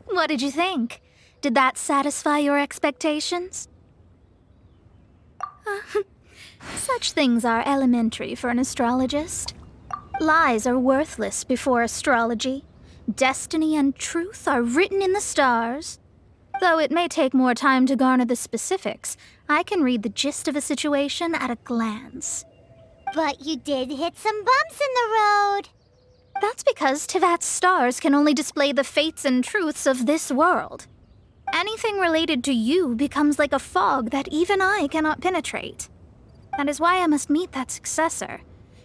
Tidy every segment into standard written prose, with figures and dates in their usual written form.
What did you think? Did that satisfy your expectations? Such things are elementary for an astrologist. Lies are worthless before astrology. Destiny and truth are written in the stars. Though it may take more time to garner the specifics, I can read the gist of a situation at a glance. But you did hit some bumps in the road. That's because Tivat's stars can only display the fates and truths of this world. Anything related to you becomes like a fog that even I cannot penetrate. That is why I must meet that successor.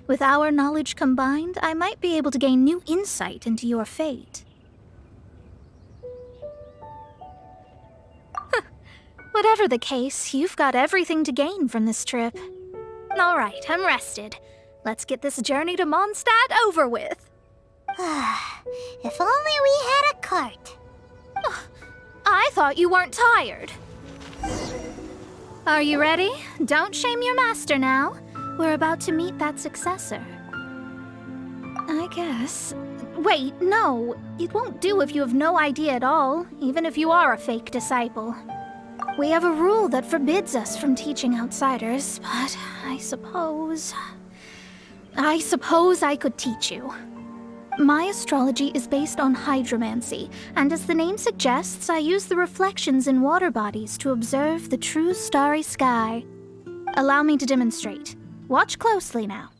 With our knowledge combined, I might be able to gain new insight into your fate. Whatever the case, you've got everything to gain from this trip. All right, I'm rested. Let's get this journey to Mondstadt over with. If only we had a cart. I thought you weren't tired. Are you ready? Don't shame your master now. We're about to meet that successor. I guess. Wait, no. It won't do if you have no idea at all, even if you are a fake disciple. We have a rule that forbids us from teaching outsiders, but I suppose I could teach you. My astrology is based on hydromancy, and as the name suggests, I use the reflections in water bodies to observe the true starry sky. Allow me to demonstrate. Watch closely now.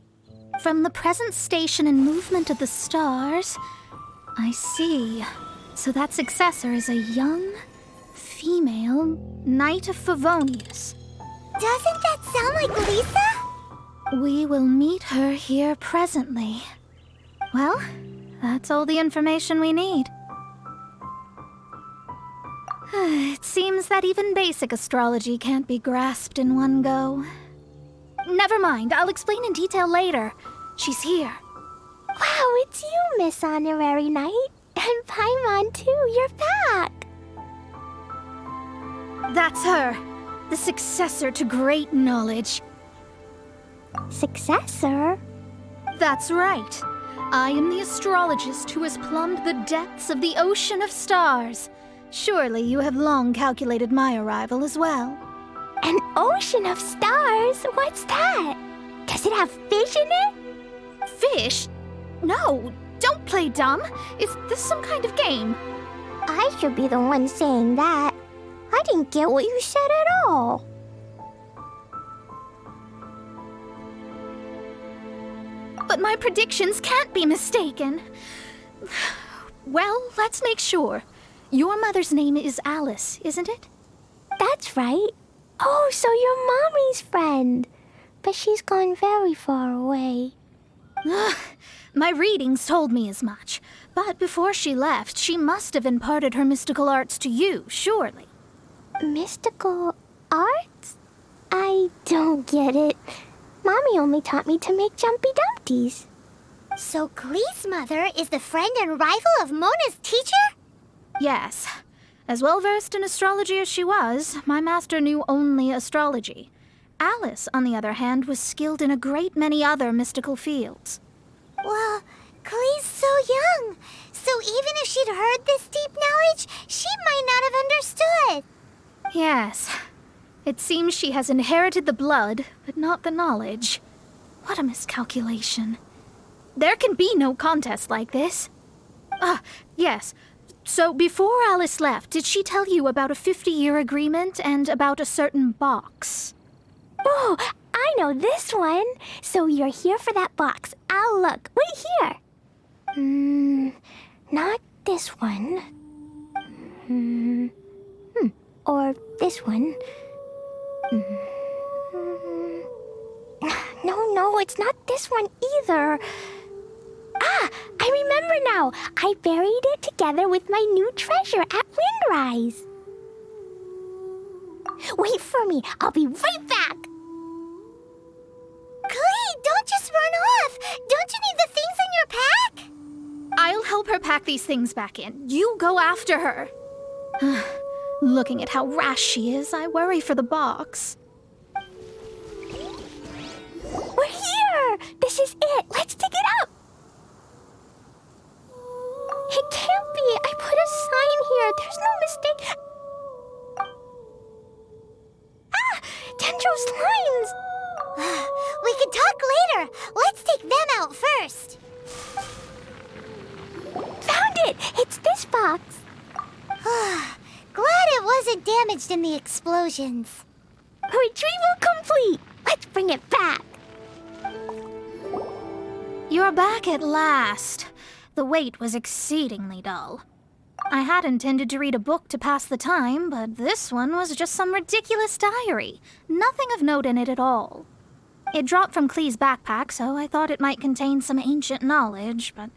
From the present station and movement of the stars, I see. So that successor is a young, female Knight of Favonius. Doesn't that sound like Lisa? We will meet her here presently. Well, that's all the information we need. It seems that even basic astrology can't be grasped in one go. Never mind, I'll explain in detail later. She's here. Wow, it's you, Miss Honorary Knight. And Paimon, too, you're back. That's her, the successor to great knowledge. Successor? That's right. I am the astrologist who has plumbed the depths of the ocean of stars. Surely you have long calculated my arrival as well. An ocean of stars? What's that? Does it have fish in it? Fish? No, don't play dumb. Is this some kind of game? I should be the one saying that. I didn't get what you said at all. But my predictions can't be mistaken. Well, let's make sure. Your mother's name is Alice, isn't it? That's right. Oh, so you're Mommy's friend. But she's gone very far away. My readings told me as much. But before she left, she must have imparted her mystical arts to you, surely. Mystical arts? I don't get it. Mommy only taught me to make jumpy dumpties. So Klee's mother is the friend and rival of Mona's teacher? Yes. As well-versed in astrology as she was, my master knew only astrology. Alice, on the other hand, was skilled in a great many other mystical fields. Well, Klee's so young. So even if she'd heard this deep knowledge, she might not have understood. Yes. It seems she has inherited the blood, but not the knowledge. What a miscalculation. There can be no contest like this. Yes. So before Alice left, did she tell you about a 50-year agreement and about a certain box? Oh, I know this one. So you're here for that box. I'll look. Wait here. Not this one. Or this one. No, it's not this one either. I remember now. I buried it together with my new treasure at Windrise. Wait for me. I'll be right back. Klee, don't just run off. Don't you need the things in your pack? I'll help her pack these things back in. You go after her. Looking at how rash she is, I worry for the box. We're here! This is it! Let's dig it up! It can't Jumpy, I put a sign here. There's no mistake. Ah! Dendro's lines! We can talk later. Let's take them out first. Found it! It's this box. Glad it wasn't damaged in the explosions. Retrieval complete. Let's bring it back. You're back at last. The wait was exceedingly dull. I had intended to read a book to pass the time, but this one was just some ridiculous diary. Nothing of note in it at all. It dropped from Clee's backpack, so I thought it might contain some ancient knowledge, but...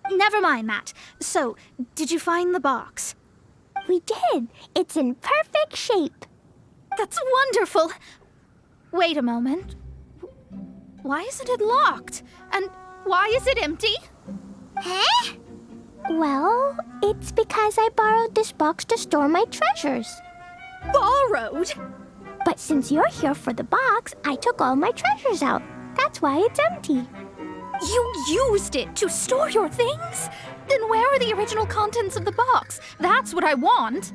Never mind that. So, did you find the box? We did. It's in perfect shape. That's wonderful! Wait a moment. Why isn't it locked? And why is it empty? Huh? Well, it's because I borrowed this box to store my treasures. Borrowed? But since you're here for the box, I took all my treasures out. That's why it's empty. You used it to store your things? Then where are the original contents of the box? That's what I want.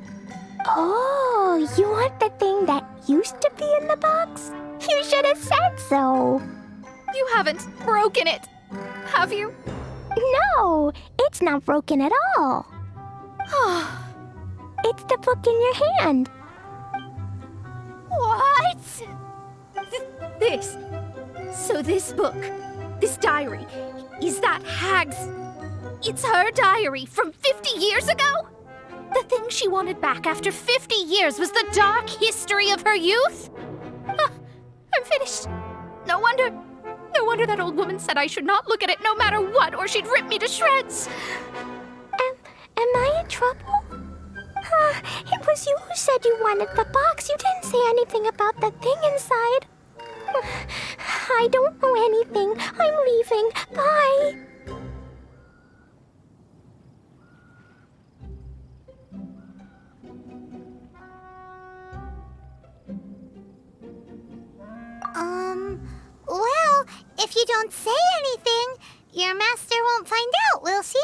Oh, you want the thing that used to be in the box? You should have said so. You haven't broken it, have you? No, it's not broken at all. It's the book in your hand. What? This. So this book, this diary, is that Hag's... It's her diary from 50 years ago? The thing she wanted back after 50 years was the dark history of her youth? I'm finished. No wonder that old woman said I should not look at it no matter what, or she'd rip me to shreds. Am I in trouble? It was you who said you wanted the box. You didn't say anything about the thing inside. I don't know anything. I'm leaving. Bye. Well, if you don't say anything, your master won't find out, will she?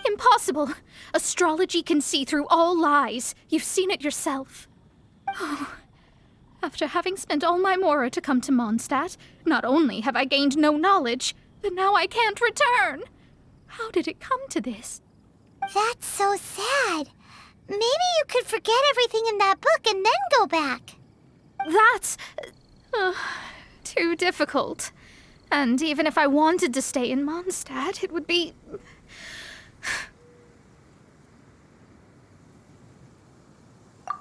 Impossible. Astrology can see through all lies. You've seen it yourself. Oh. After having spent all my mora to come to Mondstadt, not only have I gained no knowledge, but now I can't return. How did it come to this? That's so sad. Maybe you could forget everything in that book and then go back. That's... too difficult. And even if I wanted to stay in Mondstadt, it would be...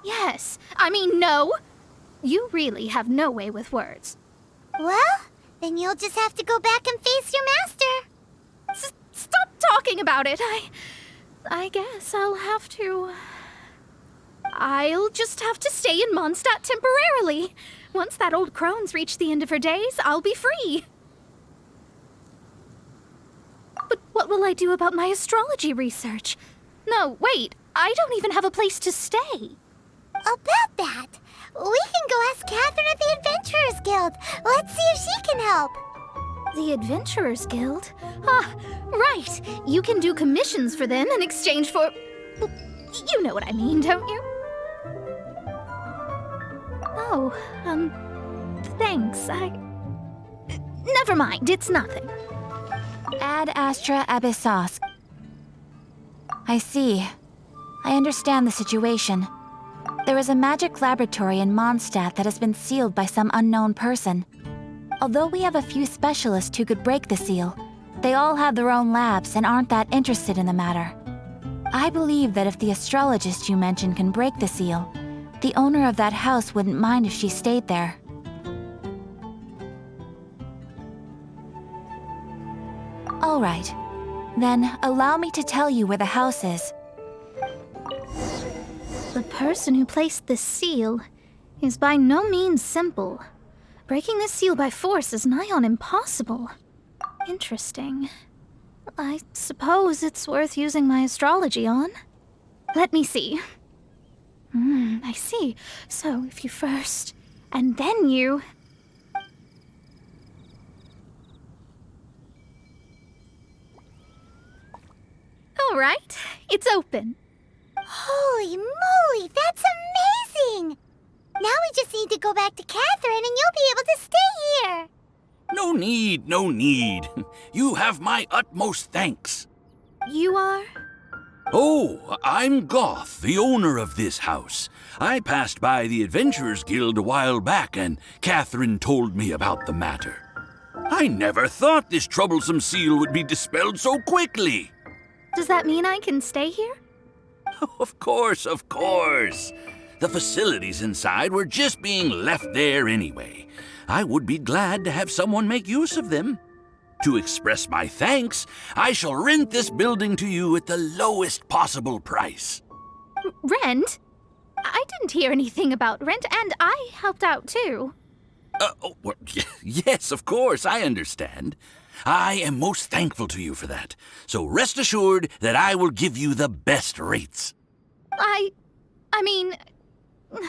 Yes, I mean no. You really have no way with words. Well, then you'll just have to go back and face your master. Stop talking about it. I guess I'll have to... I'll just have to stay in Mondstadt temporarily. Once that old crone's reached the end of her days, I'll be free. But what will I do about my astrology research? No, wait, I don't even have a place to stay. About that, we can go ask Catherine at the Adventurers Guild. Let's see if she can help. The Adventurers Guild? Ah, right. You can do commissions for them in exchange for... You know what I mean, don't you? Oh, thanks. Never mind, it's nothing. Ad Astra Abyssos. I see. I understand the situation. There is a magic laboratory in Mondstadt that has been sealed by some unknown person. Although we have a few specialists who could break the seal, they all have their own labs and aren't that interested in the matter. I believe that if the astrologist you mentioned can break the seal, the owner of that house wouldn't mind if she stayed there. All right. Then allow me to tell you where the house is. The person who placed the seal is by no means simple. Breaking this seal by force is nigh on impossible. Interesting. I suppose it's worth using my astrology on. Let me see. I see. So if you first, and then you... All All right, it's open. Holy moly, that's amazing! Now we just need to go back to Catherine and you'll be able to stay here. No need, no need. You have my utmost thanks. You are? Oh, I'm Goth, the owner of this house. I passed by the Adventurers Guild a while back, and Catherine told me about the matter. I never thought this troublesome seal would be dispelled so quickly. Does that mean I can stay here? Of course, of course. The facilities inside were just being left there anyway. I would be glad to have someone make use of them. To express my thanks, I shall rent this building to you at the lowest possible price. Rent? I didn't hear anything about rent, and I helped out too. Well, yes, of course, I understand. I am most thankful to you for that. So rest assured that I will give you the best rates. I mean... Paimon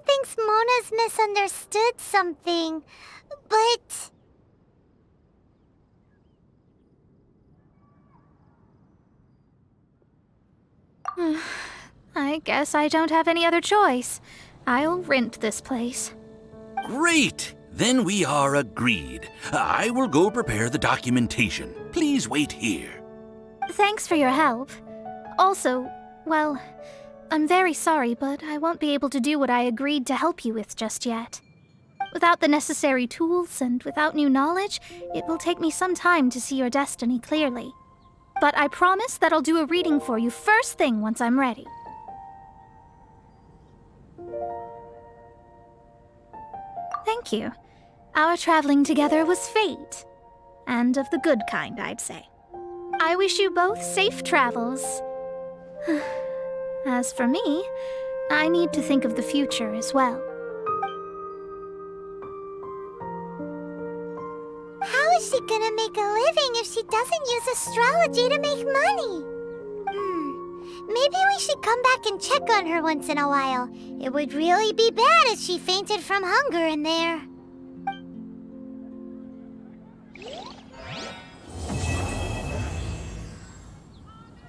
thinks Mona's misunderstood something, but... I guess I don't have any other choice. I'll rent this place. Great! Then we are agreed. I will go prepare the documentation. Please wait here. Thanks for your help. Also, well, I'm very sorry, but I won't be able to do what I agreed to help you with just yet. Without the necessary tools and without new knowledge, it will take me some time to see your destiny clearly. But I promise that I'll do a reading for you first thing once I'm ready. Thank you. Our traveling together was fate. And of the good kind, I'd say. I wish you both safe travels. As for me, I need to think of the future as well. How is she gonna make a living if she doesn't use astrology to make money? Maybe we should come back and check on her once in a while. It would really be bad if she fainted from hunger in there.